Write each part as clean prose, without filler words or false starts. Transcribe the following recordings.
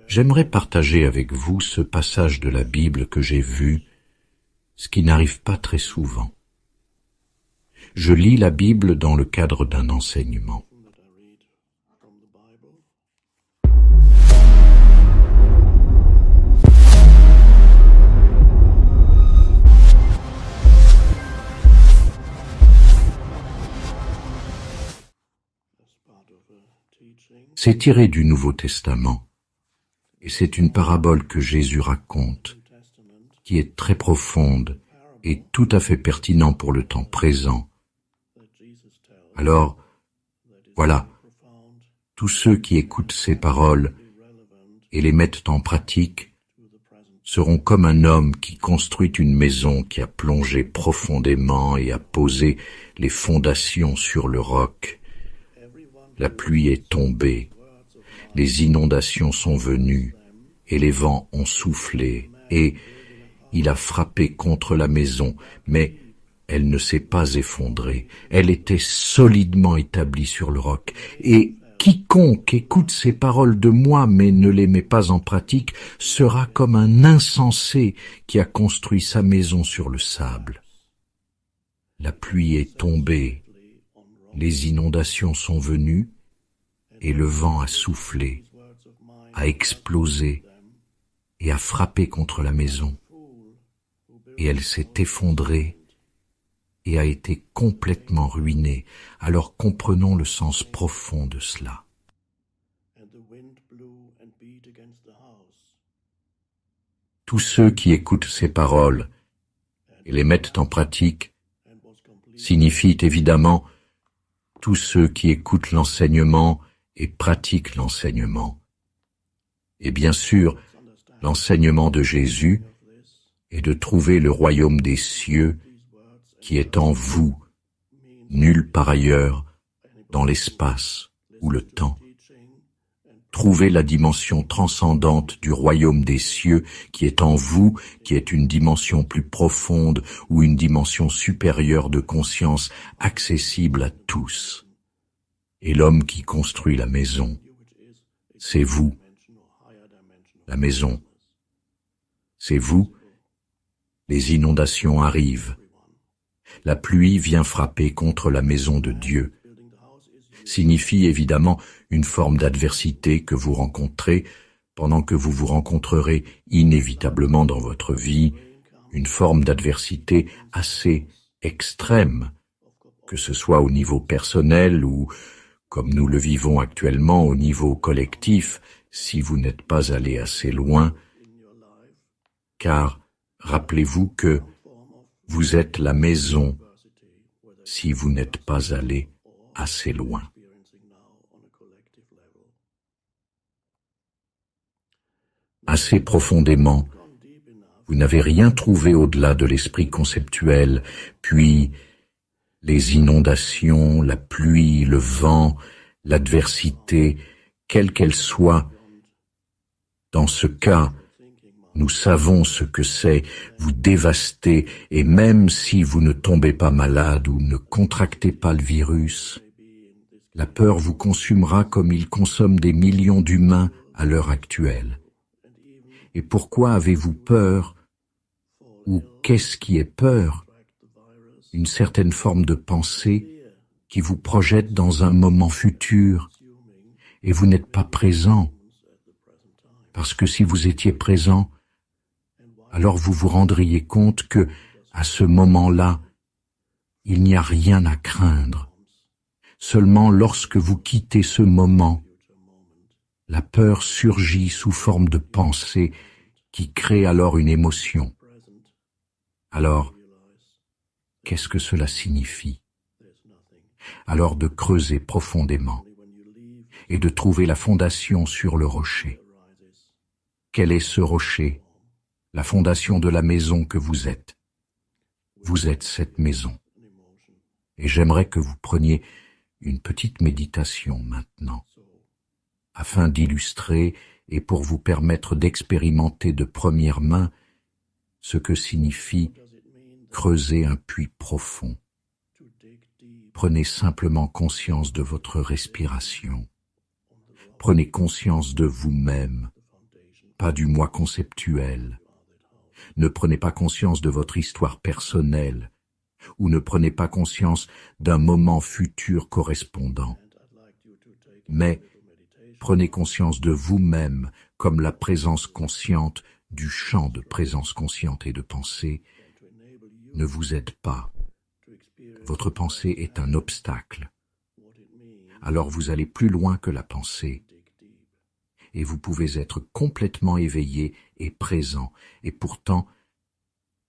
J'aimerais partager avec vous ce passage de la Bible que j'ai vu, ce qui n'arrive pas très souvent. Je lis la Bible dans le cadre d'un enseignement. C'est tiré du Nouveau Testament, et c'est une parabole que Jésus raconte, qui est très profonde et tout à fait pertinent pour le temps présent. Alors, voilà, tous ceux qui écoutent ces paroles et les mettent en pratique seront comme un homme qui construit une maison qui a plongé profondément et a posé les fondations sur le roc. La pluie est tombée, les inondations sont venues, et les vents ont soufflé, et il a frappé contre la maison, mais elle ne s'est pas effondrée. Elle était solidement établie sur le roc. Et quiconque écoute ces paroles de moi, mais ne les met pas en pratique, sera comme un insensé qui a construit sa maison sur le sable. La pluie est tombée. Les inondations sont venues et le vent a soufflé, a explosé et a frappé contre la maison. Et elle s'est effondrée et a été complètement ruinée. Alors comprenons le sens profond de cela. Tous ceux qui écoutent ces paroles et les mettent en pratique signifient évidemment tous ceux qui écoutent l'enseignement et pratiquent l'enseignement. Et bien sûr, l'enseignement de Jésus est de trouver le royaume des cieux qui est en vous, nulle part ailleurs, dans l'espace ou le temps. Trouvez la dimension transcendante du royaume des cieux qui est en vous, qui est une dimension plus profonde ou une dimension supérieure de conscience accessible à tous. Et l'homme qui construit la maison, c'est vous. La maison, c'est vous. Les inondations arrivent. La pluie vient frapper contre la maison de Dieu. Signifie évidemment une forme d'adversité que vous rencontrez pendant que vous vous rencontrerez inévitablement dans votre vie, une forme d'adversité assez extrême, que ce soit au niveau personnel ou, comme nous le vivons actuellement, au niveau collectif, si vous n'êtes pas allé assez loin, car rappelez-vous que vous êtes la maison si vous n'êtes pas allé assez loin. Assez profondément, vous n'avez rien trouvé au-delà de l'esprit conceptuel, puis les inondations, la pluie, le vent, l'adversité, quelle qu'elle soit. Dans ce cas, nous savons ce que c'est, vous dévaster, et même si vous ne tombez pas malade ou ne contractez pas le virus, la peur vous consumera comme il consomme des millions d'humains à l'heure actuelle. Et pourquoi avez-vous peur? Ou qu'est-ce qui est peur? Une certaine forme de pensée qui vous projette dans un moment futur, et vous n'êtes pas présent. Parce que si vous étiez présent, alors vous vous rendriez compte que, à ce moment-là, il n'y a rien à craindre. Seulement lorsque vous quittez ce moment, la peur surgit sous forme de pensée qui crée alors une émotion. Alors, qu'est-ce que cela signifie? Alors de creuser profondément et de trouver la fondation sur le rocher. Quel est ce rocher? La fondation de la maison que vous êtes. Vous êtes cette maison. Et j'aimerais que vous preniez une petite méditation maintenant, afin d'illustrer et pour vous permettre d'expérimenter de première main ce que signifie creuser un puits profond. Prenez simplement conscience de votre respiration. Prenez conscience de vous-même, pas du moi conceptuel. Ne prenez pas conscience de votre histoire personnelle, ou ne prenez pas conscience d'un moment futur correspondant. Mais prenez conscience de vous-même comme la présence consciente du champ de présence consciente et de pensée ne vous aide pas. Votre pensée est un obstacle. Alors vous allez plus loin que la pensée. Et vous pouvez être complètement éveillé et présent, et pourtant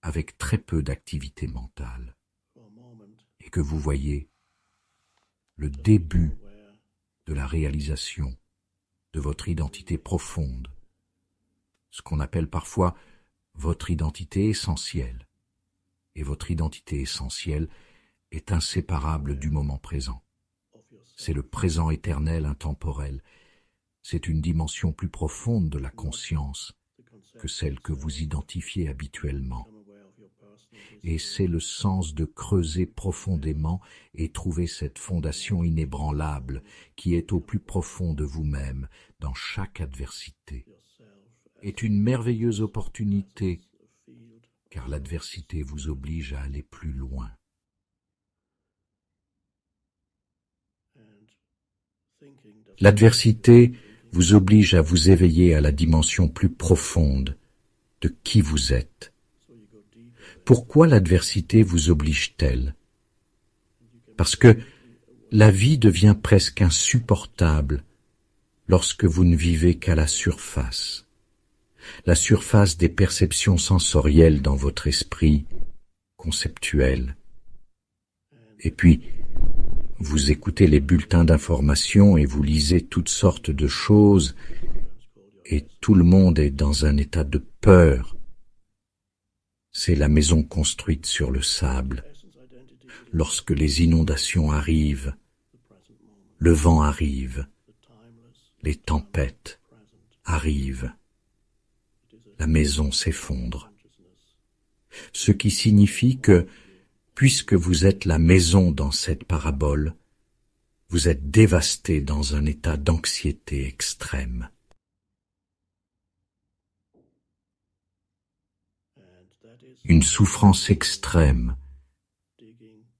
avec très peu d'activité mentale. Et que vous voyez le début de la réalisation de votre identité profonde, ce qu'on appelle parfois votre identité essentielle. Et votre identité essentielle est inséparable du moment présent. C'est le présent éternel intemporel. C'est une dimension plus profonde de la conscience que celle que vous identifiez habituellement. Et c'est le sens de creuser profondément et trouver cette fondation inébranlable qui est au plus profond de vous-même dans chaque adversité. Est une merveilleuse opportunité, car l'adversité vous oblige à aller plus loin. L'adversité vous oblige à vous éveiller à la dimension plus profonde de qui vous êtes. Pourquoi l'adversité vous oblige-t-elle? Parce que la vie devient presque insupportable lorsque vous ne vivez qu'à la surface des perceptions sensorielles dans votre esprit conceptuel. Et puis, vous écoutez les bulletins d'information et vous lisez toutes sortes de choses, et tout le monde est dans un état de peur. C'est la maison construite sur le sable. Lorsque les inondations arrivent, le vent arrive, les tempêtes arrivent, la maison s'effondre. Ce qui signifie que, puisque vous êtes la maison dans cette parabole, vous êtes dévasté dans un état d'anxiété extrême. Une souffrance extrême,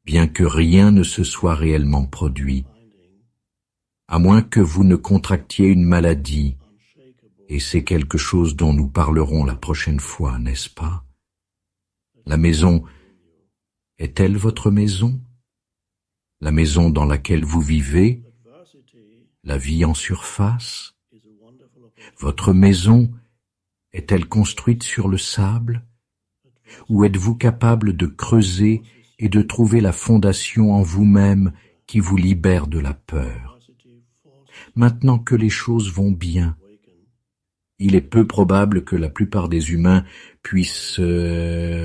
bien que rien ne se soit réellement produit, à moins que vous ne contractiez une maladie, et c'est quelque chose dont nous parlerons la prochaine fois, n'est-ce pas? La maison est-elle votre maison? La maison dans laquelle vous vivez? La vie en surface? Votre maison est-elle construite sur le sable? Ou êtes-vous capable de creuser et de trouver la fondation en vous-même qui vous libère de la peur? Maintenant que les choses vont bien, il est peu probable que la plupart des humains puissent se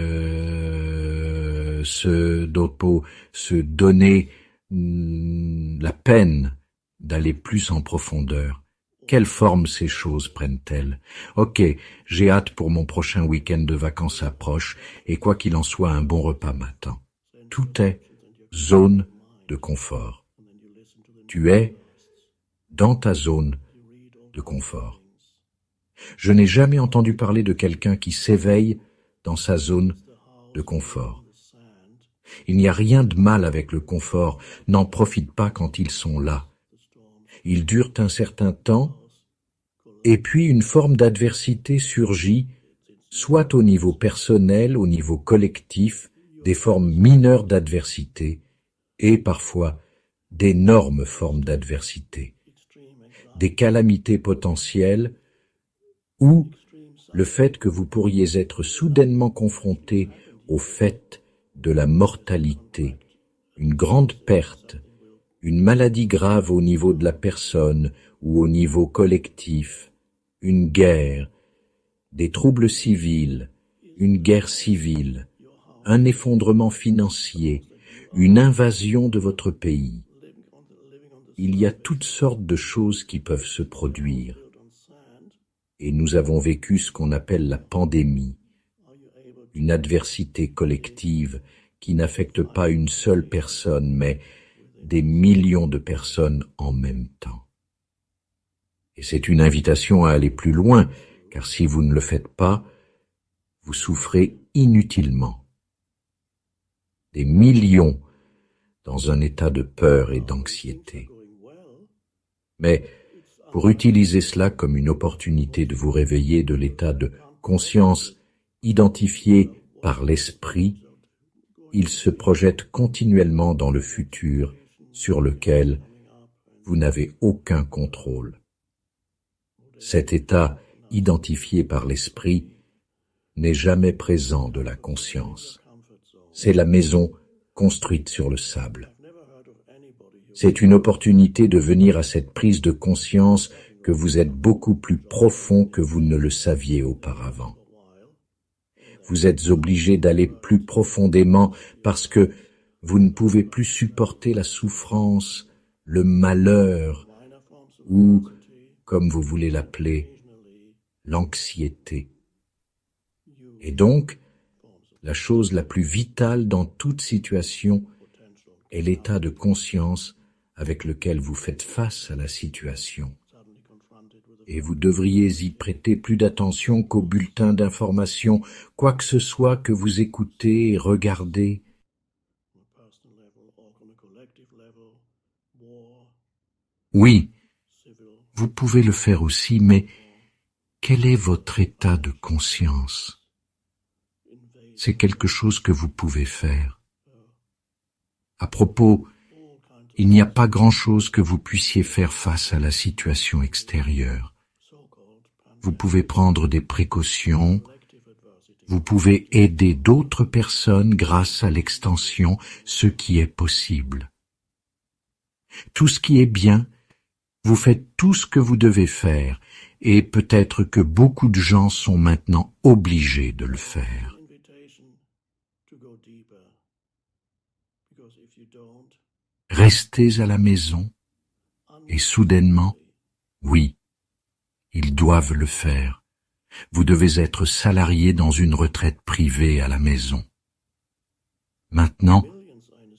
donner la peine d'aller plus en profondeur. Quelle forme ces choses prennent-elles? Ok, j'ai hâte pour mon prochain week-end de vacances approche, et quoi qu'il en soit, un bon repas m'attend. Tout est zone de confort. Tu es dans ta zone de confort. Je n'ai jamais entendu parler de quelqu'un qui s'éveille dans sa zone de confort. Il n'y a rien de mal avec le confort, n'en profite pas quand ils sont là. Ils durent un certain temps, et puis une forme d'adversité surgit, soit au niveau personnel, au niveau collectif, des formes mineures d'adversité, et parfois d'énormes formes d'adversité, des calamités potentielles, ou le fait que vous pourriez être soudainement confronté au fait de la mortalité, une grande perte, une maladie grave au niveau de la personne ou au niveau collectif, une guerre, des troubles civils, une guerre civile, un effondrement financier, une invasion de votre pays. Il y a toutes sortes de choses qui peuvent se produire. Et nous avons vécu ce qu'on appelle la pandémie, une adversité collective qui n'affecte pas une seule personne, mais des millions de personnes en même temps. Et c'est une invitation à aller plus loin, car si vous ne le faites pas, vous souffrez inutilement. Des millions dans un état de peur et d'anxiété. Mais pour utiliser cela comme une opportunité de vous réveiller de l'état de conscience identifié par l'esprit, il se projette continuellement dans le futur sur lequel vous n'avez aucun contrôle. Cet état identifié par l'esprit n'est jamais présent de la conscience. C'est la maison construite sur le sable. C'est une opportunité de venir à cette prise de conscience que vous êtes beaucoup plus profond que vous ne le saviez auparavant. Vous êtes obligé d'aller plus profondément parce que vous ne pouvez plus supporter la souffrance, le malheur ou, comme vous voulez l'appeler, l'anxiété. Et donc, la chose la plus vitale dans toute situation est l'état de conscience avec lequel vous faites face à la situation. Et vous devriez y prêter plus d'attention qu'aux bulletins d'information, quoi que ce soit que vous écoutez et regardez. Oui, vous pouvez le faire aussi, mais quel est votre état de conscience? C'est quelque chose que vous pouvez faire. À propos, il n'y a pas grand-chose que vous puissiez faire face à la situation extérieure. Vous pouvez prendre des précautions, vous pouvez aider d'autres personnes grâce à l'extension, ce qui est possible. Tout ce qui est bien, vous faites tout ce que vous devez faire, et peut-être que beaucoup de gens sont maintenant obligés de le faire. Restez à la maison, et soudainement, oui, ils doivent le faire. Vous devez être salarié dans une retraite privée à la maison. Maintenant,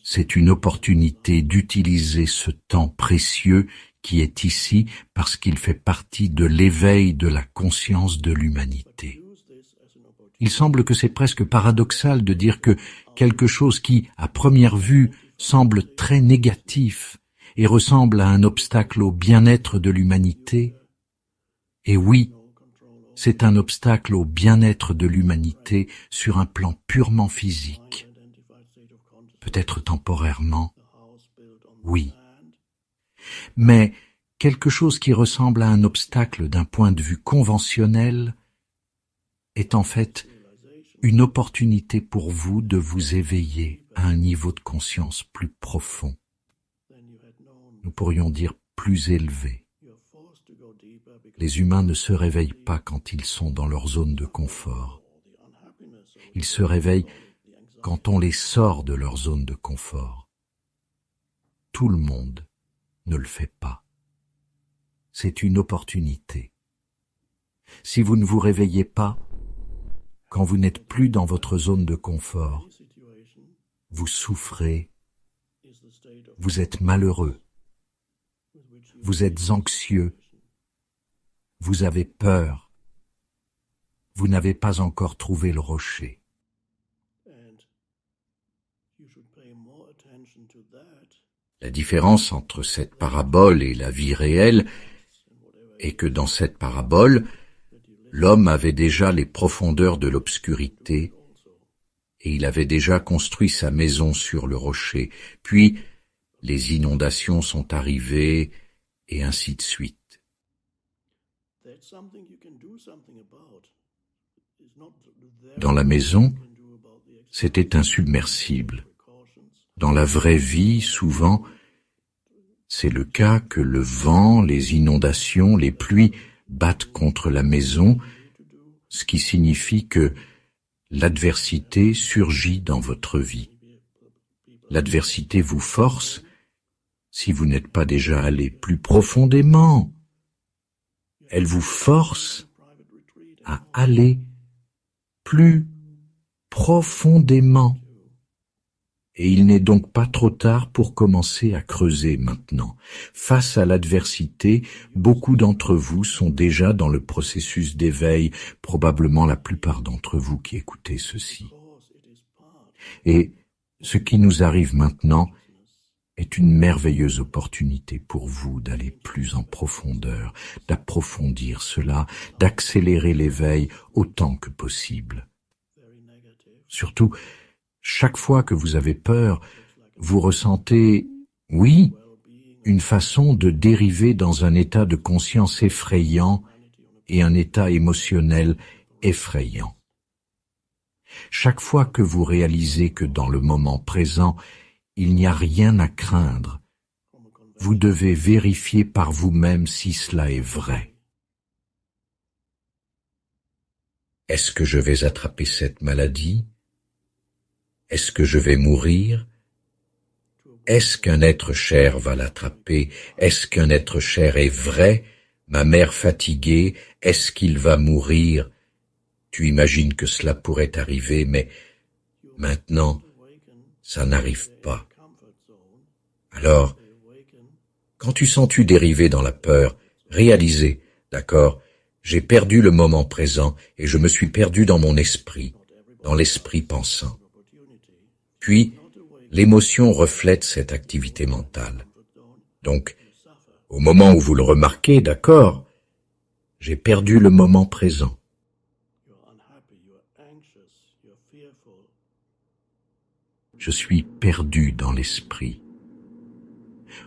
c'est une opportunité d'utiliser ce temps précieux qui est ici parce qu'il fait partie de l'éveil de la conscience de l'humanité. Il semble que c'est presque paradoxal de dire que quelque chose qui, à première vue, semble très négatif et ressemble à un obstacle au bien-être de l'humanité. Et oui, c'est un obstacle au bien-être de l'humanité sur un plan purement physique. Peut-être temporairement, oui. Mais quelque chose qui ressemble à un obstacle d'un point de vue conventionnel est en fait une opportunité pour vous de vous éveiller à un niveau de conscience plus profond. Nous pourrions dire plus élevé. Les humains ne se réveillent pas quand ils sont dans leur zone de confort. Ils se réveillent quand on les sort de leur zone de confort. Tout le monde ne le fait pas. C'est une opportunité. Si vous ne vous réveillez pas, quand vous n'êtes plus dans votre zone de confort, vous souffrez, vous êtes malheureux, vous êtes anxieux, vous avez peur, vous n'avez pas encore trouvé le rocher. La différence entre cette parabole et la vie réelle est que dans cette parabole, l'homme avait déjà les profondeurs de l'obscurité et il avait déjà construit sa maison sur le rocher. Puis, les inondations sont arrivées et ainsi de suite. Dans la maison, c'était insubmersible. Dans la vraie vie, souvent, c'est le cas que le vent, les inondations, les pluies battent contre la maison, ce qui signifie que l'adversité surgit dans votre vie. L'adversité vous force, si vous n'êtes pas déjà allé plus profondément, elle vous force à aller plus profondément. Et il n'est donc pas trop tard pour commencer à creuser maintenant. Face à l'adversité, beaucoup d'entre vous sont déjà dans le processus d'éveil, probablement la plupart d'entre vous qui écoutez ceci. Et ce qui nous arrive maintenant est une merveilleuse opportunité pour vous d'aller plus en profondeur, d'approfondir cela, d'accélérer l'éveil autant que possible. Surtout, chaque fois que vous avez peur, vous ressentez, oui, une façon de dériver dans un état de conscience effrayant et un état émotionnel effrayant. Chaque fois que vous réalisez que dans le moment présent, il n'y a rien à craindre, vous devez vérifier par vous-même si cela est vrai. Est-ce que je vais attraper cette maladie? Est-ce que je vais mourir? Est-ce qu'un être cher va l'attraper? Est-ce qu'un être cher est vrai? Ma mère fatiguée, est-ce qu'il va mourir? Tu imagines que cela pourrait arriver, mais maintenant, ça n'arrive pas. Alors, quand tu sens-tu dériver dans la peur, réalisez, d'accord, j'ai perdu le moment présent et je me suis perdu dans mon esprit, dans l'esprit pensant. Puis, l'émotion reflète cette activité mentale. Donc, au moment où vous le remarquez, d'accord, j'ai perdu le moment présent. Je suis perdu dans l'esprit.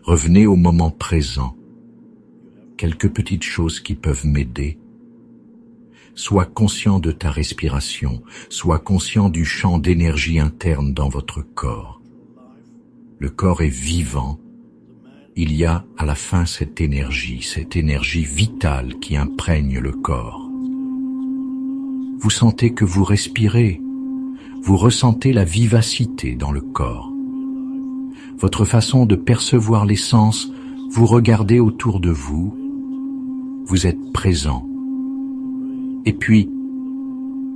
Revenez au moment présent. Quelques petites choses qui peuvent m'aider. Sois conscient de ta respiration, sois conscient du champ d'énergie interne dans votre corps. Le corps est vivant. Il y a à la fin cette énergie vitale qui imprègne le corps. Vous sentez que vous respirez. Vous ressentez la vivacité dans le corps. Votre façon de percevoir les sens, vous regardez autour de vous, vous êtes présent. Et puis,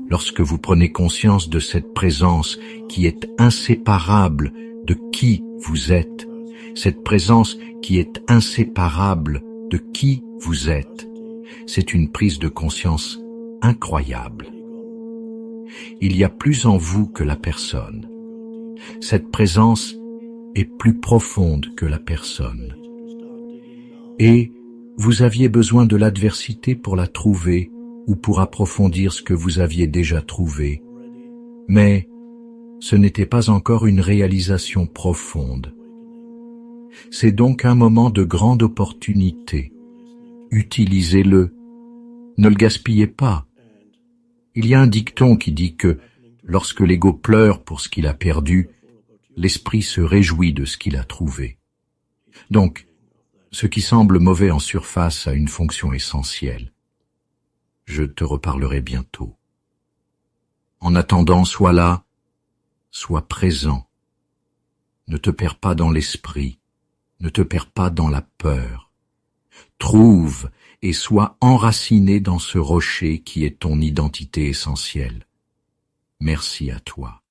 lorsque vous prenez conscience de cette présence qui est inséparable de qui vous êtes, cette présence qui est inséparable de qui vous êtes, c'est une prise de conscience incroyable. Il y a plus en vous que la personne. Cette présence est plus profonde que la personne. Et vous aviez besoin de l'adversité pour la trouver ou pour approfondir ce que vous aviez déjà trouvé. Mais ce n'était pas encore une réalisation profonde. C'est donc un moment de grande opportunité. Utilisez-le. Ne le gaspillez pas. Il y a un dicton qui dit que lorsque l'ego pleure pour ce qu'il a perdu, l'esprit se réjouit de ce qu'il a trouvé. Donc, ce qui semble mauvais en surface a une fonction essentielle. Je te reparlerai bientôt. En attendant, sois là, sois présent. Ne te perds pas dans l'esprit, ne te perds pas dans la peur. Trouve et sois enraciné dans ce rocher qui est ton identité essentielle. Merci à toi.